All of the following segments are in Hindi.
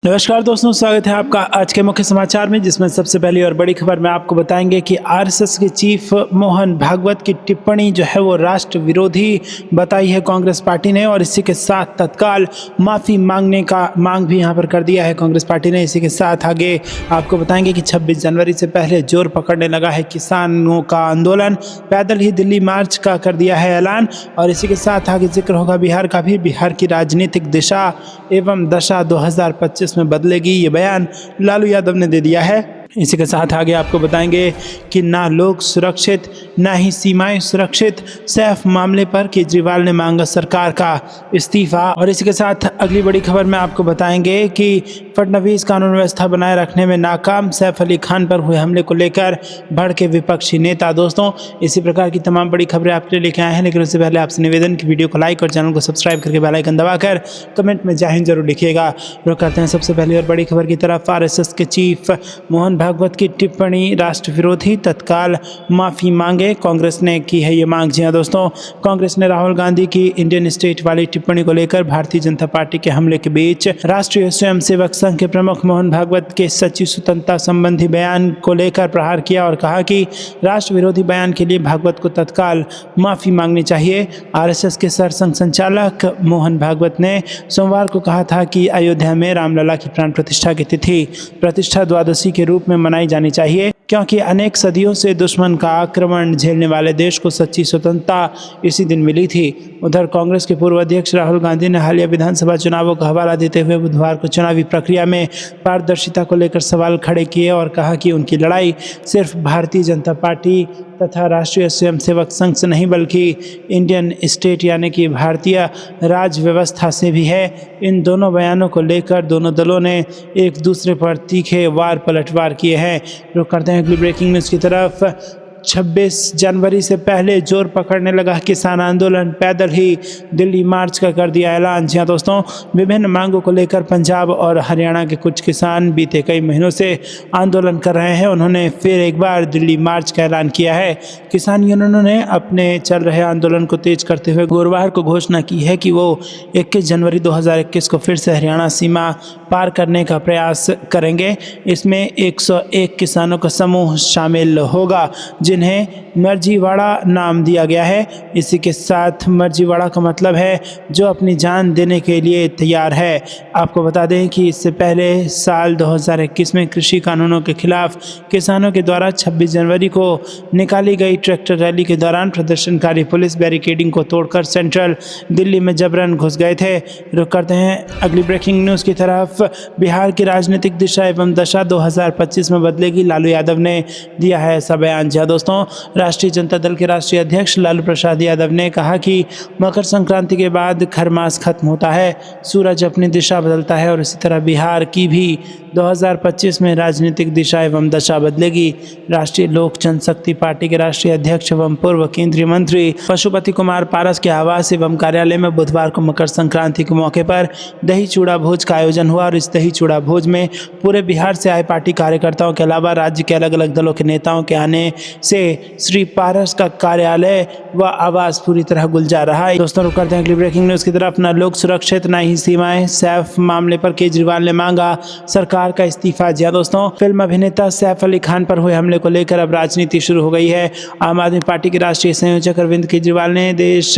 नमस्कार दोस्तों, स्वागत है आपका आज के मुख्य समाचार में, जिसमें सबसे पहली और बड़ी खबर में आपको बताएंगे कि आरएसएस के चीफ मोहन भागवत की टिप्पणी जो है वो राष्ट्र विरोधी बताई है कांग्रेस पार्टी ने, और इसी के साथ तत्काल माफ़ी मांगने का मांग भी यहां पर कर दिया है कांग्रेस पार्टी ने। इसी के साथ आगे आपको बताएंगे कि 26 जनवरी से पहले जोर पकड़ने लगा है किसानों का आंदोलन, पैदल ही दिल्ली मार्च का कर दिया है ऐलान। और इसी के साथ आगे जिक्र होगा बिहार का भी, बिहार की राजनीतिक दिशा एवं दशा 2025 में बदलेगी, ये बयान लालू यादव ने दे दिया है। इसी के साथ आगे आपको बताएंगे कि ना लोग सुरक्षित ना ही सीमाएं सुरक्षित, सैफ मामले पर केजरीवाल ने मांगा सरकार का इस्तीफा। और इसी के साथ अगली बड़ी खबर में आपको बताएंगे कि फडणवीस कानून व्यवस्था बनाए रखने में नाकाम, सैफ अली खान पर हुए हमले को लेकर भड़के विपक्षी नेता। दोस्तों, इसी प्रकार की तमाम बड़ी खबरें आपके लिए लेके आए हैं, लेकिन उससे पहले आपसे निवेदन की वीडियो को लाइक और चैनल को सब्सक्राइब करके बेल आइकन दबाकर कमेंट में जय हिंद जरूर लिखिएगा। रुक करते हैं सबसे पहले और बड़ी खबर की तरफ। आरएसएस के चीफ मोहन भागवत की टिप्पणी राष्ट्र विरोधी, तत्काल माफी मांगे, कांग्रेस ने की है ये मांग। जी हाँ दोस्तों, कांग्रेस ने राहुल गांधी की इंडियन स्टेट वाली टिप्पणी को लेकर भारतीय जनता पार्टी के हमले के बीच राष्ट्रीय स्वयंसेवक संघ के प्रमुख मोहन भागवत के सच्ची स्वतंत्रता संबंधी बयान को लेकर प्रहार किया और कहा कि राष्ट्र विरोधी बयान के लिए भागवत को तत्काल माफी मांगनी चाहिए। आरएसएस के सरसंघ संचालक मोहन भागवत ने सोमवार को कहा था कि अयोध्या में रामलला की प्राण प्रतिष्ठा की तिथि प्रतिष्ठा द्वादशी के रूप में मनाई जानी चाहिए, क्योंकि अनेक सदियों से दुश्मन का आक्रमण झेलने वाले देश को सच्ची स्वतंत्रता इसी दिन मिली थी। उधर कांग्रेस के पूर्व अध्यक्ष राहुल गांधी ने हालिया विधानसभा चुनावों का हवाला देते हुए बुधवार को चुनावी प्रक्रिया में पारदर्शिता को लेकर सवाल खड़े किए और कहा कि उनकी लड़ाई सिर्फ भारतीय जनता पार्टी तथा राष्ट्रीय स्वयंसेवक संघ से नहीं, बल्कि इंडियन स्टेट यानी कि भारतीय राज व्यवस्था से भी है। इन दोनों बयानों को लेकर दोनों दलों ने एक दूसरे पर तीखे वार पलटवार किए हैं। रुक करते हैं अगली ब्रेकिंग न्यूज़ की तरफ। 26 जनवरी से पहले जोर पकड़ने लगा किसान आंदोलन, पैदल ही दिल्ली मार्च का कर दिया ऐलान। जी हाँ दोस्तों, विभिन्न मांगों को लेकर पंजाब और हरियाणा के कुछ किसान बीते कई महीनों से आंदोलन कर रहे हैं। उन्होंने फिर एक बार दिल्ली मार्च का ऐलान किया है। किसान यूनियनों ने अपने चल रहे आंदोलन को तेज करते हुए गुरुवार को घोषणा की है कि वो 21 जनवरी 2021 को फिर से हरियाणा सीमा पार करने का प्रयास करेंगे। इसमें 101 किसानों का समूह शामिल होगा, जिन्हें मर्जीवाड़ा नाम दिया गया है। इसी के साथ मर्जीवाड़ा का मतलब है जो अपनी जान देने के लिए तैयार है। आपको बता दें कि इससे पहले साल 2021 में कृषि कानूनों के खिलाफ किसानों के द्वारा 26 जनवरी को निकाली गई ट्रैक्टर रैली के दौरान प्रदर्शनकारी पुलिस बैरिकेडिंग को तोड़कर सेंट्रल दिल्ली में जबरन घुस गए थे। रुक करते हैं अगली ब्रेकिंग न्यूज़ की तरफ। बिहार की राजनीतिक दिशा एवं दशा 2025 में बदलेगी, लालू यादव ने दिया है ऐसा बयान। जी दोस्तों, राष्ट्रीय जनता दल के राष्ट्रीय अध्यक्ष लालू प्रसाद यादव ने कहा कि मकर संक्रांति के बाद खरमास खत्म होता है, सूरज अपनी दिशा बदलता है और इसी तरह बिहार की भी 2025 में राजनीतिक दिशा एवं दशा बदलेगी। राष्ट्रीय लोक जनशक्ति पार्टी के राष्ट्रीय अध्यक्ष एवं पूर्व केंद्रीय मंत्री पशुपति कुमार पारस के आवास एवं कार्यालय में बुधवार को मकर संक्रांति के मौके पर दही चूड़ा भोज का आयोजन हुआ और इस दही चूड़ा भोज में पूरे बिहार से आए पार्टी कार्यकर्ताओं के अलावा राज्य के अलग अलग दलों के नेताओं के आने से श्री पारस का कार्यालय व आवास पूरी तरह गुलजार रहा है। दोस्तों, रुक करते हैं अगली ब्रेकिंग न्यूज़ की तरफ। ना लोग सुरक्षित ना ही सीमाएं, सैफ मामले पर केजरीवाल ने मांगा सरकार का इस्तीफा। जी दोस्तों, फिल्म अभिनेता सैफ अली खान पर हुए हमले को लेकर अब राजनीति शुरू हो गई है। आम आदमी पार्टी के राष्ट्रीय संयोजक अरविंद केजरीवाल ने देश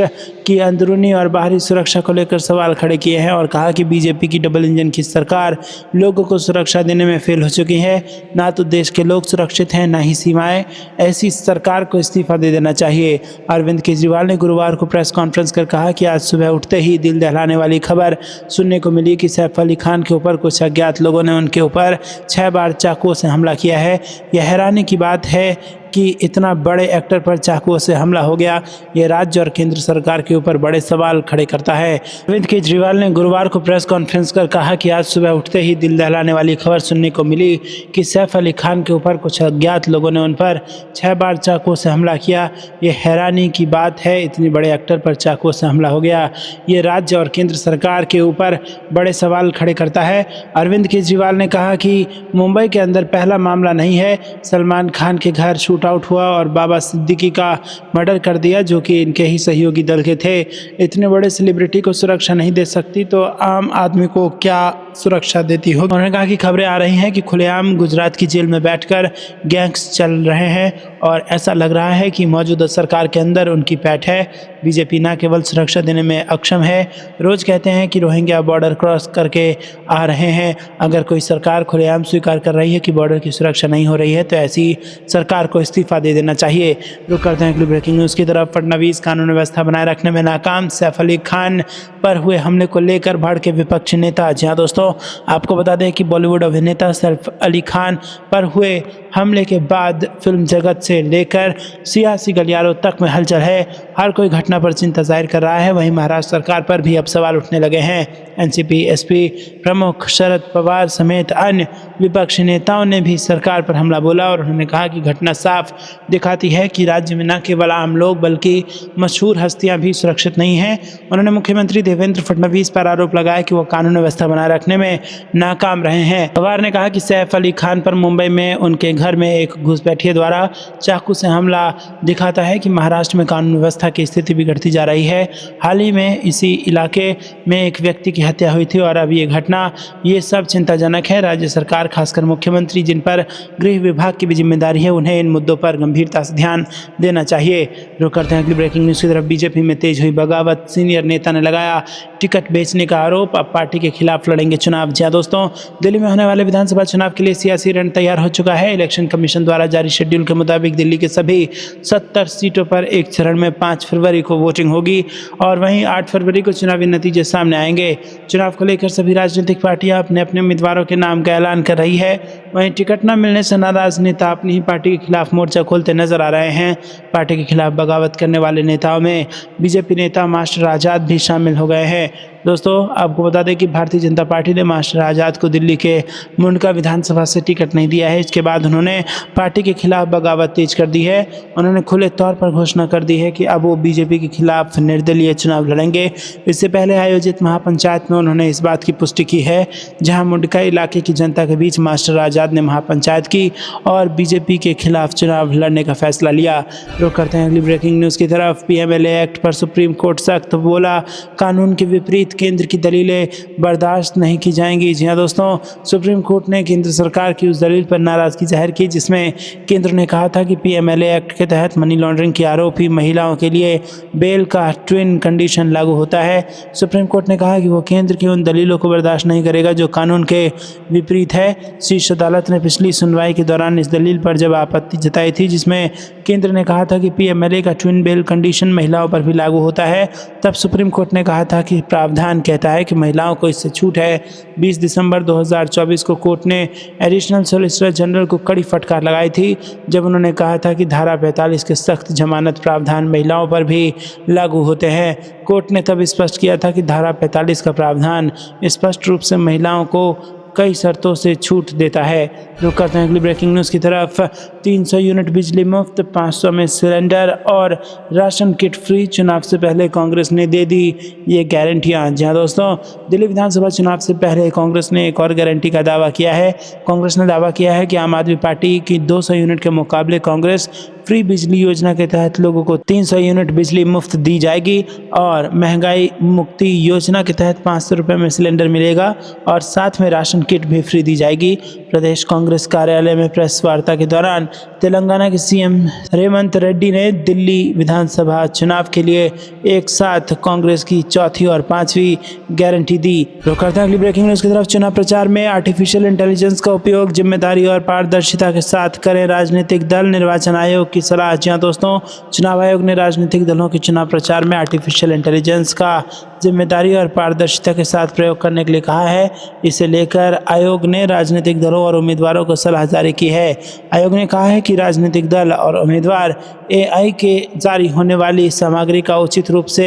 की अंदरूनी और बाहरी सुरक्षा को लेकर सवाल खड़े किए हैं और कहा कि बीजेपी की डबल इंजन की सरकार लोगों को सुरक्षा देने में फेल हो चुकी है। ना तो देश के लोग सुरक्षित हैं, ना ही सीमाएं। ऐसी सरकार को इस्तीफा दे देना चाहिए। अरविंद केजरीवाल ने गुरुवार को प्रेस कॉन्फ्रेंस कर कहा कि आज सुबह उठते ही दिल दहलाने वाली खबर सुनने को मिली कि सैफ अली खान के ऊपर कुछ अज्ञात लोगों ने उनके ऊपर 6 बार चाकुओं से हमला किया है। यह हैरानी की बात है कि इतना बड़े एक्टर पर चाकुओं से हमला हो गया। ये राज्य और केंद्र सरकार के ऊपर बड़े सवाल खड़े करता है। अरविंद केजरीवाल ने गुरुवार को प्रेस कॉन्फ्रेंस कर कहा कि आज सुबह उठते ही दिल दहलाने वाली खबर सुनने को मिली कि सैफ अली खान के ऊपर कुछ अज्ञात लोगों ने उन पर 6 बार चाकुओं से हमला किया। ये हैरानी की बात है, इतनी बड़े एक्टर पर चाकुओं से हमला हो गया। ये राज्य और केंद्र सरकार के ऊपर बड़े सवाल खड़े करता है। अरविंद केजरीवाल ने कहा कि मुंबई के अंदर पहला मामला नहीं है। सलमान खान के घर आउट हुआ और बाबा सिद्दीकी का मर्डर कर दिया, जो कि इनके ही सहयोगी दल के थे। इतने बड़े सेलिब्रिटी को सुरक्षा नहीं दे सकती तो आम आदमी को क्या सुरक्षा देती होगी। उन्होंने कहा कि खबरें आ रही हैं कि खुलेआम गुजरात की जेल में बैठकर गैंग्स चल रहे हैं और ऐसा लग रहा है कि मौजूदा सरकार के अंदर उनकी पैठ है। बीजेपी न केवल सुरक्षा देने में अक्षम है, रोज कहते हैं कि रोहिंग्या बॉर्डर क्रॉस करके आ रहे हैं। अगर कोई सरकार खुलेआम स्वीकार कर रही है कि बॉर्डर की सुरक्षा नहीं हो रही है तो ऐसी सरकार को इस्तीफा दे देना चाहिए। रुक करते हैं अगली ब्रेकिंग न्यूज़ की तरफ। फडणवीस कानून व्यवस्था बनाए रखने में नाकाम, सैफ अली खान पर हुए हमले को लेकर भड़के विपक्षी नेता। जी हाँ दोस्तों, आपको बता दें कि बॉलीवुड अभिनेता सैफ अली खान पर हुए हमले के बाद फिल्म जगत से लेकर सियासी गलियारों तक में हलचल है। हर कोई घटना पर चिंता जाहिर कर रहा है। वहीं महाराष्ट्र सरकार पर भी अब सवाल उठने लगे हैं। एनसीपी एसपी प्रमुख शरद पवार समेत अन्य विपक्षी नेताओं ने भी सरकार पर हमला बोला और उन्होंने कहा कि घटना साफ दिखाती है कि राज्य में न केवल आम लोग बल्कि मशहूर हस्तियां भी सुरक्षित नहीं हैं। उन्होंने मुख्यमंत्री देवेंद्र फडणवीस पर आरोप लगाया कि वो कानून व्यवस्था बनाए रखने में नाकाम रहे हैं। पवार ने कहा कि सैफ अली खान पर मुंबई में उनके घर में एक घुसपैठिए द्वारा चाकू से हमला दिखाता है कि महाराष्ट्र में कानून व्यवस्था की स्थिति बिगड़ती जा रही है। हाल ही में इसी इलाके में एक व्यक्ति की हत्या हुई थी और अब ये घटना, ये सब चिंताजनक है। राज्य सरकार खासकर मुख्यमंत्री जिन पर गृह विभाग की भी जिम्मेदारी है, उन्हें इन मुद्दों पर गंभीरता से ध्यान देना चाहिए। रुक करते हैं अगली ब्रेकिंग न्यूज़ की तरफ। बीजेपी में तेज हुई बगावत, सीनियर नेता ने लगाया टिकट बेचने का आरोप, अब पार्टी के खिलाफ लड़ेंगे चुनाव। जी दोस्तों, दिल्ली में होने वाले विधानसभा चुनाव के लिए सियासी रण तैयार हो चुका है। इलेक्शन कमीशन द्वारा जारी शेड्यूल के मुताबिक दिल्ली के सभी 70 सीटों पर एक चरण में 5 फरवरी को वोटिंग होगी और वहीं 8 फरवरी को चुनावी नतीजे सामने आएंगे। चुनाव को लेकर सभी राजनीतिक पार्टियां अपने अपने उम्मीदवारों के नाम का ऐलान कर रही है। वहीं टिकट न मिलने से नाराज नेता अपनी ही पार्टी के खिलाफ मोर्चा खोलते नजर आ रहे हैं। पार्टी के खिलाफ बगावत करने वाले नेताओं में बीजेपी नेता मास्टर आजाद भी शामिल हो गए हैं। दोस्तों, आपको बता दें कि भारतीय जनता पार्टी ने मास्टर आजाद को दिल्ली के मुंडका विधानसभा से टिकट नहीं दिया है। इसके बाद उन्होंने पार्टी के खिलाफ बगावत तेज कर दी है। उन्होंने खुले तौर पर घोषणा कर दी है कि अब वो बीजेपी के खिलाफ निर्दलीय चुनाव लड़ेंगे। इससे पहले आयोजित महापंचायत में उन्होंने इस बात की पुष्टि की है, जहां मुंडका इलाके की जनता के बीच मास्टर आजाद ने महापंचायत की और बीजेपी के खिलाफ चुनाव लड़ने का फैसला लिया। रुक करते हैं अगली ब्रेकिंग न्यूज़ की तरफ। पीएमएलए एक्ट पर सुप्रीम कोर्ट सख्त बोला, कानून के विपरीत केंद्र की दलीलें बर्दाश्त नहीं की जाएंगी। जी हाँ दोस्तों, सुप्रीम कोर्ट ने केंद्र सरकार की उस दलील पर नाराजगी जाहिर की जिसमें केंद्र ने कहा था कि पीएमएलए एक्ट के तहत मनी लॉन्ड्रिंग की आरोपी महिलाओं के लिए बेल का ट्विन कंडीशन लागू होता है। सुप्रीम कोर्ट ने कहा कि वो केंद्र की उन दलीलों को बर्दाश्त नहीं करेगा जो कानून के विपरीत है। शीर्ष अदालत ने पिछली सुनवाई के दौरान इस दलील पर जब आपत्ति जताई थी जिसमें केंद्र ने कहा था कि पीएमएलए का ट्विन बेल कंडीशन महिलाओं पर भी लागू होता है, तब सुप्रीम कोर्ट ने कहा था कि प्रावधान कहता है कि महिलाओं को इससे छूट है। 20 दिसंबर 2024 को कोर्ट ने एडिशनल सॉलिसिटर जनरल को कड़ी फटकार लगाई थी जब उन्होंने कहा था कि धारा 45 के सख्त जमानत प्रावधान महिलाओं पर भी लागू होते हैं। कोर्ट ने तब स्पष्ट किया था कि धारा 45 का प्रावधान स्पष्ट रूप से महिलाओं को कई शर्तों से छूट देता है। रुक करते हैं अगली ब्रेकिंग न्यूज़ की तरफ। 300 यूनिट बिजली मुफ्त, 500 में सिलेंडर और राशन किट फ्री। चुनाव से पहले कांग्रेस ने दे दी ये गारंटियां। जी हाँ दोस्तों, दिल्ली विधानसभा चुनाव से पहले कांग्रेस ने एक और गारंटी का दावा किया है। कांग्रेस ने दावा किया है कि आम आदमी पार्टी की 200 यूनिट के मुकाबले कांग्रेस फ्री बिजली योजना के तहत लोगों को 300 यूनिट बिजली मुफ्त दी जाएगी और महंगाई मुक्ति योजना के तहत 500 रुपये में सिलेंडर मिलेगा और साथ में राशन किट भी फ्री दी जाएगी। प्रदेश कांग्रेस कार्यालय में प्रेस वार्ता के दौरान तेलंगाना के सीएम रेवंत रेड्डी ने दिल्ली विधानसभा चुनाव के लिए एक साथ कांग्रेस की चौथी और 5वीं गारंटी दी। रुक करते हैं अगली ब्रेकिंग न्यूज़ की तरफ। चुनाव प्रचार में आर्टिफिशियल इंटेलिजेंस का उपयोग जिम्मेदारी और पारदर्शिता के साथ करें राजनीतिक दल, निर्वाचन आयोग की सलाह। जी हाँ दोस्तों, चुनाव आयोग ने राजनीतिक दलों के चुनाव प्रचार में आर्टिफिशियल इंटेलिजेंस का जिम्मेदारी और पारदर्शिता के साथ प्रयोग करने के लिए कहा है। इसे लेकर आयोग ने राजनीतिक दलों और उम्मीदवारों को सलाह जारी की है। आयोग ने कहा है कि राजनीतिक दल और उम्मीदवार एआई के जारी होने वाली सामग्री का उचित रूप से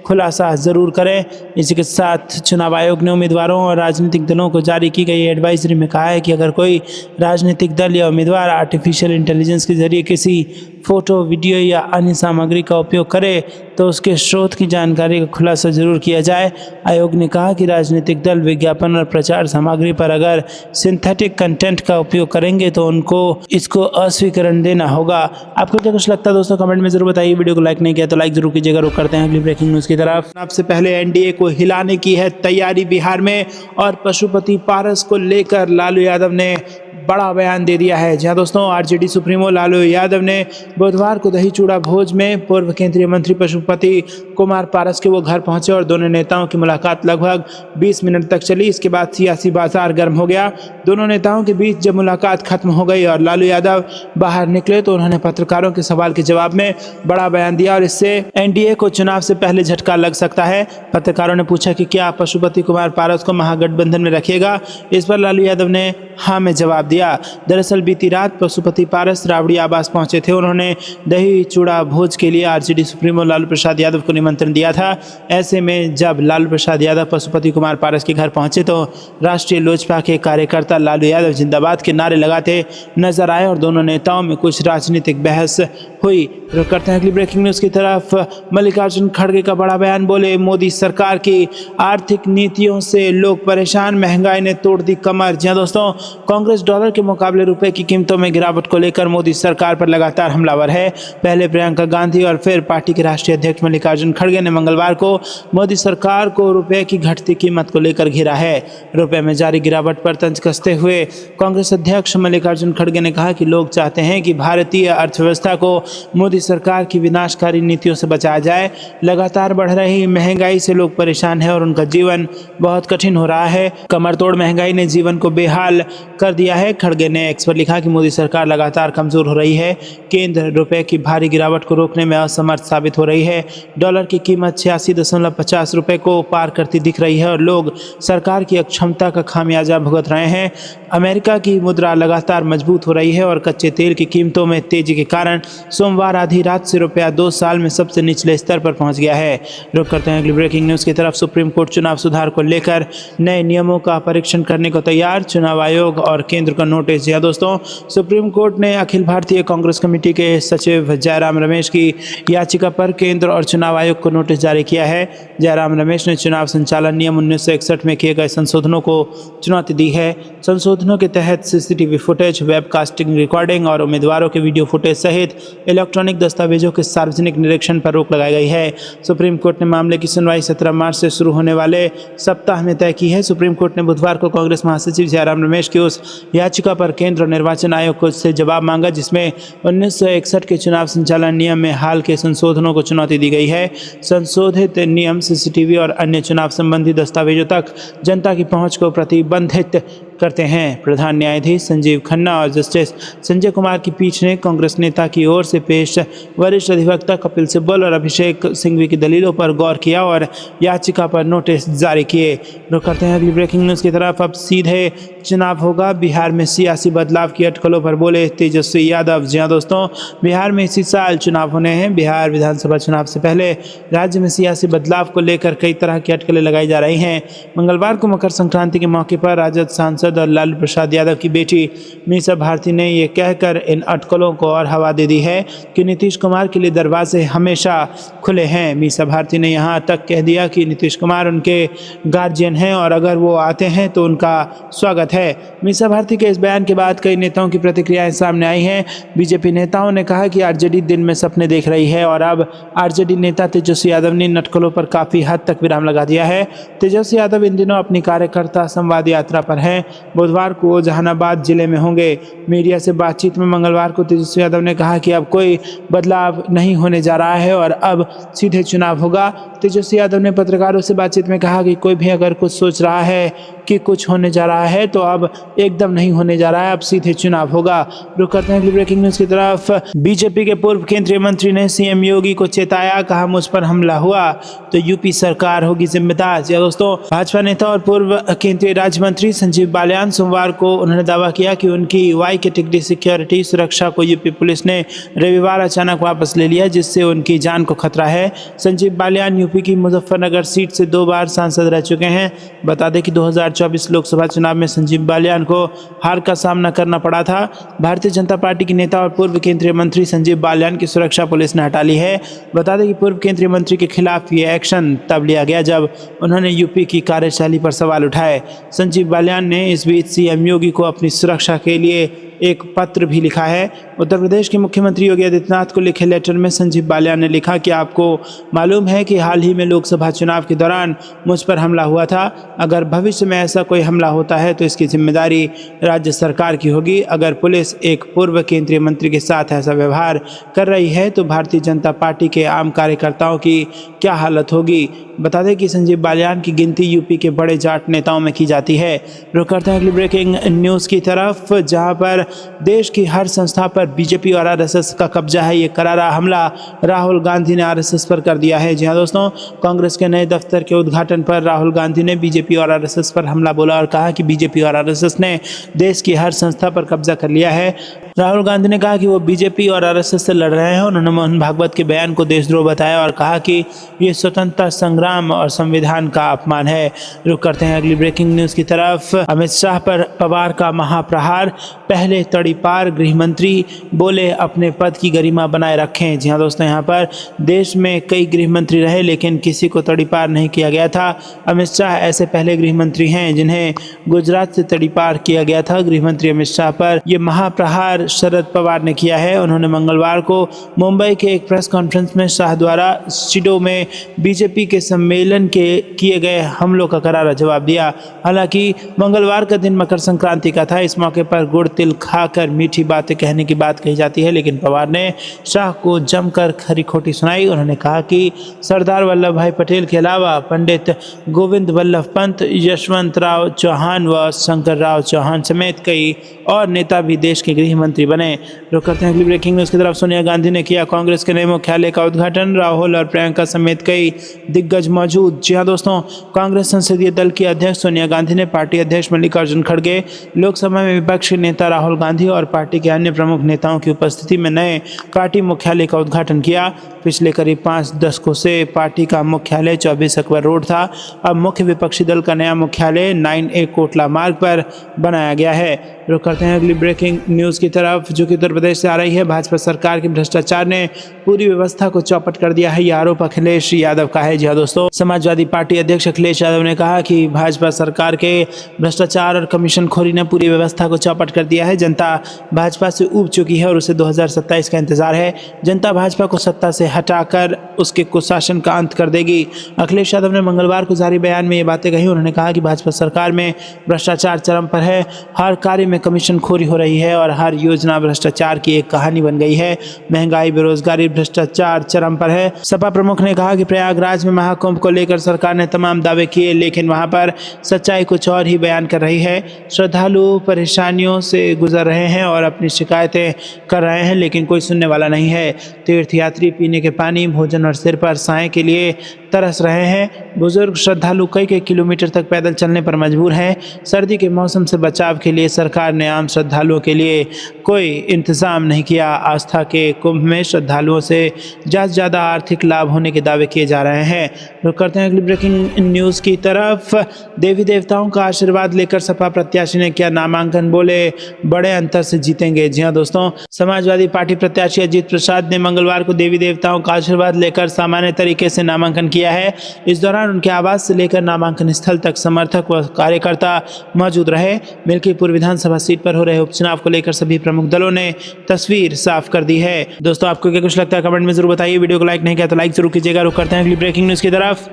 खुलासा जरूर करें। इसी के साथ चुनाव आयोग ने उम्मीदवारों और राजनीतिक दलों को जारी की गई एडवाइजरी में कहा है कि अगर कोई राजनीतिक दल या उम्मीदवार आर्टिफिशियल इंटेलिजेंस के जरिए किसी फोटो, वीडियो या अन्य सामग्री का उपयोग करे तो उसके स्रोत की जानकारी का खुलासा जरूर किया जाए। आयोग ने कहा कि राजनीतिक दल विज्ञापन और प्रचार सामग्री पर अगर सिंथेटिक कंटेंट का उपयोग करेंगे तो उनको इसको अस्वीकरण देना होगा। आपको क्या कुछ लगता है दोस्तों, कमेंट में जरूर बताइए। वीडियो को लाइक नहीं किया तो लाइक जरूर कीजिएगा। रुक करते हैं अगली ब्रेकिंग न्यूज़ की तरफ चुनाव से पहले एनडीए को हिलाने की है तैयारी बिहार में, और पशुपति पारस को लेकर लालू यादव ने बड़ा बयान दे दिया है। जहां दोस्तों आरजेडी सुप्रीमो लालू यादव ने बुधवार को दही चूड़ा भोज में पूर्व केंद्रीय मंत्री पशुपति कुमार पारस के वो घर पहुंचे और दोनों नेताओं की मुलाकात लगभग 20 मिनट तक चली। इसके बाद सियासी बाजार गर्म हो गया। दोनों नेताओं के बीच जब मुलाकात खत्म हो गई और लालू यादव बाहर निकले तो उन्होंने पत्रकारों के सवाल के जवाब में बड़ा बयान दिया और इससे एनडीए को चुनाव से पहले झटका लग सकता है। पत्रकारों ने पूछा कि क्या पशुपति कुमार पारस को महागठबंधन में रखिएगा। इस पर लालू यादव ने हाँ में जवाब दिया। दरअसल बीती रात पशुपति पारस राबड़ी आवास पहुंचे थे। उन्होंने दही चूड़ा भोज के लिए आरजेडी सुप्रीमो लालू प्रसाद यादव को निमंत्रण दिया था। ऐसे में जब लालू प्रसाद यादव पशुपति कुमार पारस के घर पहुंचे तो राष्ट्रीय लोजपा के कार्यकर्ता लालू यादव जिंदाबाद के नारे लगाते नजर आए और दोनों नेताओं में कुछ राजनीतिक बहस हुई। रुक करते हैं अगली ब्रेकिंग न्यूज की तरफ। मल्लिकार्जुन खड़गे का बड़ा बयान, बोले मोदी सरकार की आर्थिक नीतियों से लोग परेशान, महंगाई ने तोड़ दी कमर। जी दोस्तों, कांग्रेस डॉलर के मुकाबले रुपए की कीमतों में गिरावट को लेकर मोदी सरकार पर लगातार हमलावर है। पहले प्रियंका गांधी और फिर पार्टी के राष्ट्रीय अध्यक्ष मल्लिकार्जुन खड़गे ने मंगलवार को मोदी सरकार को रुपए की घटती कीमत को लेकर घेरा है। रुपए में जारी गिरावट पर तंज कसते हुए कांग्रेस अध्यक्ष मल्लिकार्जुन खड़गे ने कहा कि लोग चाहते हैं कि भारतीय अर्थव्यवस्था को मोदी सरकार की विनाशकारी नीतियों से बचाया जाए। लगातार बढ़ रही महंगाई से लोग परेशान हैं और उनका जीवन बहुत कठिन हो रहा है। कमरतोड़ महंगाई ने जीवन को बेहाल कर दिया है। खड़गे ने एक्स पर लिखा कि मोदी सरकार लगातार कमजोर हो रही है। केंद्र रुपए की भारी गिरावट को रोकने में असमर्थ साबित हो रही है। डॉलर की कीमत 86.50 रुपए को पार करती दिख रही है और लोग सरकार की अक्षमता का खामियाजा भुगत रहे हैं। अमेरिका की मुद्रा लगातार मजबूत हो रही है और कच्चे तेल की कीमतों में तेजी के कारण सोमवार आधी रात से रुपया 2 साल में सबसे निचले स्तर पर पहुंच गया है। रुक करते हैं अगली ब्रेकिंग न्यूज की तरफ। सुप्रीम कोर्ट चुनाव सुधार को लेकर नए नियमों का परीक्षण करने को तैयार, चुनाव आयोग और केंद्र का नोटिस। या दोस्तों, सुप्रीम कोर्ट ने अखिल भारतीय कांग्रेस कमेटी के सचिव जयराम रमेश की याचिका पर केंद्र और चुनाव आयोग को नोटिस जारी किया है। जयराम रमेश ने चुनाव संचालन नियम 1961 में किए गए संशोधनों को चुनौती दी है। संशोधनों के तहत सीसीटीवी फुटेज, वेबकास्टिंग रिकॉर्डिंग और उम्मीदवारों के वीडियो फुटेज सहित इलेक्ट्रॉनिक दस्तावेजों के सार्वजनिक निरीक्षण पर रोक लगाई गई है। सुप्रीम कोर्ट ने मामले की सुनवाई 17 मार्च से शुरू होने वाले सप्ताह में तय की है। सुप्रीम कोर्ट ने बुधवार को कांग्रेस महासचिव जयराम रमेश की उस याचिका पर केंद्र और निर्वाचन आयोग से जवाब मांगा जिसमें 1961 के चुनाव संचालन नियम में हाल के संशोधनों को चुनौती दी गई है। संशोधित नियम सीसीटीवी और अन्य चुनाव संबंधी दस्तावेजों तक जनता की पहुंच को प्रतिबंधित करते हैं। प्रधान न्यायाधीश संजीव खन्ना और जस्टिस संजय कुमार की पीठ ने कांग्रेस नेता की ओर से पेश वरिष्ठ अधिवक्ता कपिल सिब्बल और अभिषेक सिंघवी की दलीलों पर गौर किया और याचिका पर नोटिस जारी किए। रुक करते हैं अगली ब्रेकिंग न्यूज की तरफ। अब सीधे चुनाव होगा, बिहार में सियासी बदलाव की अटकलों पर बोले तेजस्वी यादव। जी हाँ दोस्तों, बिहार में इसी साल चुनाव होने हैं। बिहार विधानसभा चुनाव से पहले राज्य में सियासी बदलाव को लेकर कई तरह की अटकलें लगाई जा रही हैं। मंगलवार को मकर संक्रांति के मौके पर राजद सांसद और लालू प्रसाद यादव की बेटी मीसा भारती ने ये कहकर इन अटकलों को और हवा दे दी है कि नीतीश कुमार के लिए दरवाजे हमेशा खुले हैं। मीसा भारती ने यहाँ तक कह दिया कि नीतीश कुमार उनके गार्जियन हैं और अगर वो आते हैं तो उनका स्वागत है। मीसा भारती के इस बयान के बाद कई नेताओं की प्रतिक्रियाएं सामने आई हैं। बीजेपी नेताओं ने कहा कि आरजेडी दिन में सपने देख रही है और अब आरजेडी नेता तेजस्वी यादव ने इन अटकलों पर काफी हद तक विराम लगा दिया है। तेजस्वी यादव इन दिनों अपनी कार्यकर्ता संवाद यात्रा पर हैं। बुधवार को जहानाबाद जिले में होंगे। मीडिया से बातचीत में मंगलवार को तेजस्वी यादव ने कहा कि अब कोई बदलाव नहीं होने जा रहा है और अब सीधे चुनाव होगा। तेजस्वी यादव ने पत्रकारों से बातचीत में कहा कि कोई भी अगर कुछ सोच रहा है कि कुछ होने जा रहा है तो अब एकदम नहीं होने जा रहा है, अब सीधे चुनाव होगा। रुक करते हैं अगली ब्रेकिंग न्यूज की तरफ। बीजेपी के पूर्व केंद्रीय मंत्री ने सीएम योगी को चेताया, कहा मुझ पर हमला हुआ तो यूपी सरकार होगी जिम्मेदार। दोस्तों, भाजपा नेता और पूर्व केंद्रीय राज्य मंत्री संजीव बालियान सोमवार को उन्होंने दावा किया कि उनकी वाई कैटेगरी सिक्योरिटी सुरक्षा को यूपी पुलिस ने रविवार अचानक वापस ले लिया जिससे उनकी जान को खतरा है। संजीव बालियान यूपी की मुजफ्फरनगर सीट से 2 बार सांसद रह चुके हैं। बता दें कि 2024 लोकसभा चुनाव में संजीव बालियान को हार का सामना करना पड़ा था। भारतीय जनता पार्टी के नेता और पूर्व केंद्रीय मंत्री संजीव बालियान की सुरक्षा पुलिस ने हटा ली है। बता दें कि पूर्व केंद्रीय मंत्री के खिलाफ ये एक्शन तब लिया गया जब उन्होंने यूपी की कार्यशैली पर सवाल उठाए। संजीव बालियान ने इस बीच सीएम योगी को अपनी सुरक्षा के लिए एक पत्र भी लिखा है। उत्तर प्रदेश के मुख्यमंत्री योगी आदित्यनाथ को लिखे लेटर में संजीव बालियान ने लिखा कि आपको मालूम है कि हाल ही में लोकसभा चुनाव के दौरान मुझ पर हमला हुआ था। अगर भविष्य में ऐसा कोई हमला होता है तो इसकी जिम्मेदारी राज्य सरकार की होगी। अगर पुलिस एक पूर्व केंद्रीय मंत्री के साथ ऐसा व्यवहार कर रही है तो भारतीय जनता पार्टी के आम कार्यकर्ताओं की क्या हालत होगी। बता दें कि संजीव बालियान की गिनती यूपी के बड़े जाट नेताओं में की जाती है। रुक करते हैं अगली ब्रेकिंग न्यूज़ की तरफ, जहां पर देश की हर संस्था पर बीजेपी और आरएसएस का कब्जा है। ये करारा हमला राहुल गांधी ने आरएसएस पर कर दिया है। जी हाँ दोस्तों, कांग्रेस के नए दफ्तर के उद्घाटन पर राहुल गांधी ने बीजेपी और आरएसएस पर हमला बोला और कहा कि बीजेपी और आरएसएस ने देश की हर संस्था पर कब्जा कर लिया है। राहुल गांधी ने कहा कि वो बीजेपी और आरएसएस से लड़ रहे हैं। उन्होंने मोहन भागवत के बयान को देशद्रोह बताया और कहा कि ये स्वतंत्रता संग्राम और संविधान का अपमान है। रुक करते हैं अगली ब्रेकिंग न्यूज़ की तरफ। अमित शाह पर पवार का महाप्रहार, पहले तड़ीपार गृह मंत्री बोले अपने पद की गरिमा बनाए रखें। जी हाँ दोस्तों, यहाँ पर देश में कई गृह मंत्री रहे लेकिन किसी को तड़ीपार नहीं किया गया था। अमित शाह ऐसे पहले गृह मंत्री हैं जिन्हें गुजरात से तड़ीपार किया गया था। गृह मंत्री अमित शाह पर यह महाप्रहार शरद पवार ने किया है। उन्होंने मंगलवार को मुंबई के एक प्रेस कॉन्फ्रेंस में शाह द्वारा शिडो में बीजेपी के सम्मेलन के किए गए हमलों का करारा जवाब दिया। हालांकि मंगलवार का दिन मकर संक्रांति का था। इस मौके पर गुड़ तिल खाकर मीठी बातें कहने की बात कही जाती है, लेकिन पवार ने शाह को जमकर खरी खोटी सुनाई। उन्होंने कहा कि सरदार वल्लभ भाई पटेल के अलावा पंडित गोविंद वल्लभ पंत, यशवंत राव चौहान व शंकर राव चौहान समेत कई और नेता भी देश के गृह मंत्री बने। रुक करते हैं अगली ब्रेकिंग न्यूज़ की तरफ। सोनिया गांधी ने किया कांग्रेस के नए मुख्यालय का उद्घाटन, राहुल और प्रियंका समेत कई दिग्गज मौजूद। जी हाँ दोस्तों, कांग्रेस संसदीय दल की अध्यक्ष सोनिया गांधी ने पार्टी अध्यक्ष मल्लिकार्जुन खड़गे, लोकसभा में विपक्ष के नेता राहुल गांधी और पार्टी के अन्य प्रमुख नेताओं की उपस्थिति में नए पार्टी मुख्यालय का उद्घाटन किया। पिछले करीब 5 दशकों से पार्टी का मुख्यालय 24 अकबर रोड था। अब मुख्य विपक्षी दल का नया मुख्यालय 9A कोटला मार्ग पर बनाया गया है। रुक करते हैं अगली ब्रेकिंग न्यूज़ की तरफ, जो कि उत्तर प्रदेश से आ रही है। भाजपा सरकार के भ्रष्टाचार ने पूरी व्यवस्था को चौपट कर दिया है। यह आरोप अखिलेश यादव का है। जी हाँ दोस्तों, समाजवादी पार्टी अध्यक्ष अखिलेश यादव ने कहा कि भाजपा सरकार के भ्रष्टाचार और कमीशनखोरी ने पूरी व्यवस्था को चौपट कर दिया है। जनता भाजपा से ऊब चुकी है और उसे 2027 का इंतजार है। जनता भाजपा को सत्ता से हटाकर उसके कुशासन का अंत कर देगी। अखिलेश यादव ने मंगलवार को जारी बयान में ये बातें कही। उन्होंने कहा कि भाजपा सरकार में भ्रष्टाचार चरम पर है। हर कार्य में कमीशनखोरी हो रही है और हर योजना भ्रष्टाचार की एक कहानी बन गई है। महंगाई, बेरोजगारी, भ्रष्टाचार चरम पर है। सपा प्रमुख ने कहा कि प्रयागराज में महाकुंभ को लेकर सरकार ने तमाम दावे किए, लेकिन वहां पर सच्चाई कुछ और ही बयान कर रही है। श्रद्धालु परेशानियों से गुजर रहे हैं और अपनी शिकायतें कर रहे हैं, लेकिन कोई सुनने वाला नहीं है। तीर्थयात्री पीने के पानी, भोजन और सिर पर साए के लिए तरस रहे हैं। बुजुर्ग श्रद्धालु कई किलोमीटर तक पैदल चलने पर मजबूर हैं। सर्दी के मौसम से बचाव के लिए सरकार ने आम श्रद्धालुओं के लिए कोई इंतजाम नहीं किया। आस्था के कुंभ में श्रद्धालुओं से ज़्यादा आर्थिक लाभ होने के दावे किए जा रहे हैं। रुक करते हैं अगली ब्रेकिंग न्यूज़ की तरफ। देवी देवताओं का आशीर्वाद लेकर सपा प्रत्याशी ने किया नामांकन, बोले बड़े अंतर से जीतेंगे। जी हाँ दोस्तों, समाजवादी पार्टी प्रत्याशी अजीत प्रसाद ने मंगलवार को देवी देवताओं का आशीर्वाद लेकर सामान्य तरीके से नामांकन किया है। इस दौरान उनके आवास से लेकर नामांकन स्थल तक समर्थक व कार्यकर्ता मौजूद रहे। मिल्कीपुर विधानसभा सीट पर हो रहे उपचुनाव को लेकर सभी प्रमुख दलों ने तस्वीर साफ कर दी है। दोस्तों, आपको क्या कुछ लगता है कमेंट में जरूर बताइए। वीडियो को लाइक नहीं किया तो लाइक जरूर कीजिएगा। रुक करते हैं अगली ब्रेकिंग न्यूज़ की तरफ।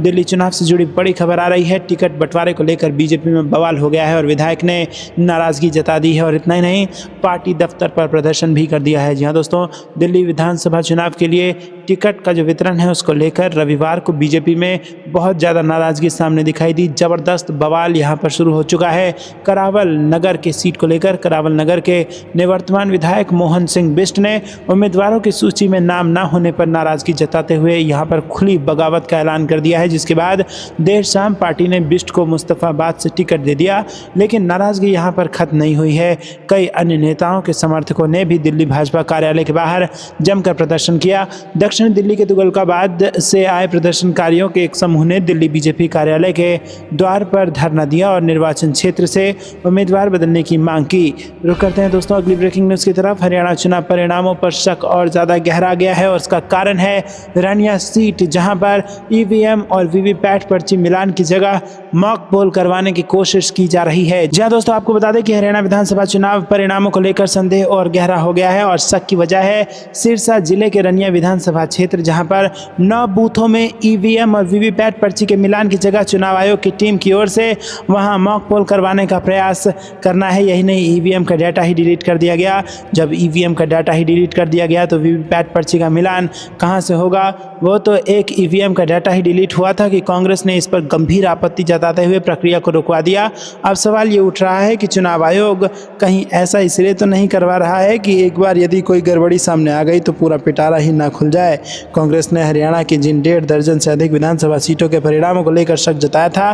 दिल्ली चुनाव से जुड़ी बड़ी खबर आ रही है। टिकट बंटवारे को लेकर बीजेपी में बवाल हो गया है और विधायक ने नाराजगी जता दी है और इतना ही नहीं, पार्टी दफ्तर पर प्रदर्शन भी कर दिया है। जी हाँ दोस्तों, दिल्ली विधानसभा चुनाव के लिए टिकट का जो वितरण है उसको लेकर रविवार को बीजेपी में बहुत ज़्यादा नाराजगी सामने दिखाई दी। जबरदस्त बवाल यहाँ पर शुरू हो चुका है। करावल नगर के सीट को लेकर करावल नगर के निवर्तमान विधायक मोहन सिंह बिष्ट ने उम्मीदवारों की सूची में नाम न होने पर नाराजगी जताते हुए यहाँ पर खुली बगावत का ऐलान कर दिया है, जिसके बाद देर शाम पार्टी ने बिष्ट को मुस्तफाबाद से टिकट दे दिया। लेकिन नाराजगी यहाँ पर खत्म नहीं हुई है। कई अन्य नेताओं के समर्थकों ने भी दिल्ली भाजपा कार्यालय के बाहर जमकर प्रदर्शन किया। दक्षिण दिल्ली के तुगलकाबाद से आए प्रदर्शनकारियों के एक समूह ने दिल्ली बीजेपी कार्यालय के द्वार पर धरना दिया और निर्वाचन क्षेत्र से उम्मीदवार बदलने की मांग की। रुक करते हैं दोस्तों अगली ब्रेकिंग न्यूज़ की तरफ। हरियाणा चुनाव परिणामों पर शक और ज़्यादा गहरा गया है और उसका कारण है रानिया सीट, जहां पर ईवीएम और वीवीपैट पर्ची मिलान की जगह मॉक पोल करवाने की कोशिश की जा रही है। जहां दोस्तों आपको बता दें कि हरियाणा विधानसभा चुनाव परिणामों को लेकर संदेह और गहरा हो गया है और शक की वजह है सिरसा जिले के रनिया विधानसभा क्षेत्र, जहां पर 9 बूथों में ईवीएम और वीवीपैट पर्ची के मिलान की जगह चुनाव आयोग की टीम की ओर से वहां मॉक पोल करवाने का प्रयास करना है। यही नहीं, ईवीएम का डाटा ही डिलीट कर दिया गया। जब ईवीएम का डाटा ही डिलीट कर दिया गया तो वीवीपैट पर्ची का मिलान कहां से होगा? वो तो एक ईवीएम का डाटा ही डिलीट हुआ था कि कांग्रेस ने इस पर गंभीर आपत्ति जताते हुए प्रक्रिया को रुकवा दिया। अब सवाल ये उठ रहा है कि चुनाव आयोग कहीं ऐसा इसलिए तो नहीं करवा रहा है कि एक बार यदि कोई गड़बड़ी सामने आ गई तो पूरा पिटारा ही ना खुल जाए। कांग्रेस ने हरियाणा की जिन 1.5 दर्जन से अधिक विधानसभा सीटों के परिणामों को लेकर शक जताया था,